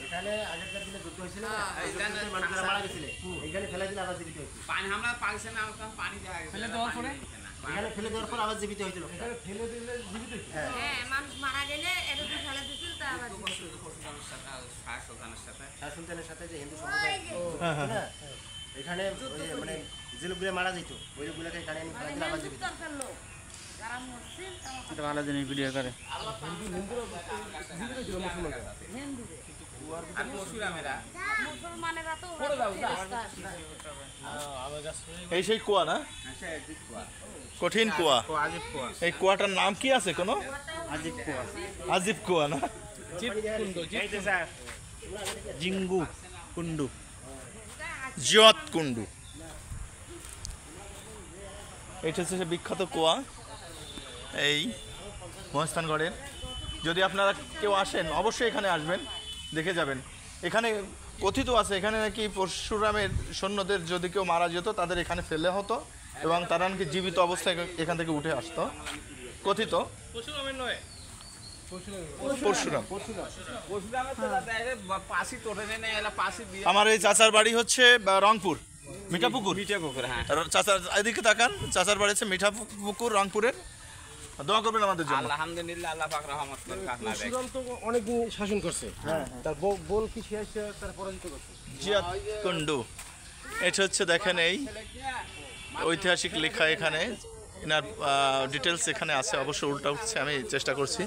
এখানে আগেরকার দিনে যুদ্ধ হয়েছিল মানুষরা মারা গেছিল, এইখানে ফেলে দিলে আবার জীবিত হয়েছিল। পানি আমরা পাকিস্তান পানি দেওয়া গেছে, ফেলে দেওয়ার পরে এখানে ফেলে দেওয়ার পর আবার জীবিত হয়েছিল। এখানে ফেলে দিলে জীবিত হয়েছিল। হ্যাঁ, মানুষ মারা গেলে এরকম ফেলে দিছিল, তা আবার শাহ সুলতানের সাথে শাহ সুলতানের সাথে যে হিন্দু সম্প্রদায় না, এখানে মানে যে লোকগুলো মারা যেত ওই লোকগুলোকে এখানে এনে ফেলে দিলে আবার জীবিত হতো। যারা মরছিল এটা ভালো জিনিস ভিডিও করে। আর পরশুরামেরা মুসলমানেরা তো এই সেই কুয়া না, কঠিন কুয়া। এই কুয়াটার নাম কি আছে কোনো? আজিব কুয়া না, জিঙ্গু কুন্ডু। জিয়ত কুন্ডু। এটা হচ্ছে সে বিখ্যাত কুয়া এই মহাস্থানগড়ের। যদি আপনারা কেউ আসেন অবশ্যই এখানে আসবেন, দেখে যাবেন। এখানে কথিত আছে এখানে নাকি পরশুরামের সৈন্যদের যদি কেউ মারা যেত তাদের এখানে ফেলে হতো এবং তারা নাকি জীবিত অবস্থায় এখান থেকে উঠে আসতো। কথিত পরশুরাম। পাশি তোড়ে নেই, এলা পাশি দিয়ে আমার এই চাচার বাড়ি হচ্ছে রংপুর, মিঠাপুকুর। হ্যাঁ। চাচার এদিকে তাকান, চাচার বাড়ি হচ্ছে মিঠাপুকুর, রংপুরের। দোয়া করবেন আমাদের জন্য। আলহামদুলিল্লাহ, আল্লাহ পাক রহমত করুক আপনাদের। পরশুরাম তো অনেকদিন শাসন করছে, তার বল কি শেষ তার পরাজিত করছে। জিয়াত কুন্ডু। এটা হচ্ছে দেখেন এই ঐতিহাসিক লেখা, এখানে এনার ডিটেলস এখানে আছে, অবশ্য উল্টা উঠছে, আমি চেষ্টা করছি।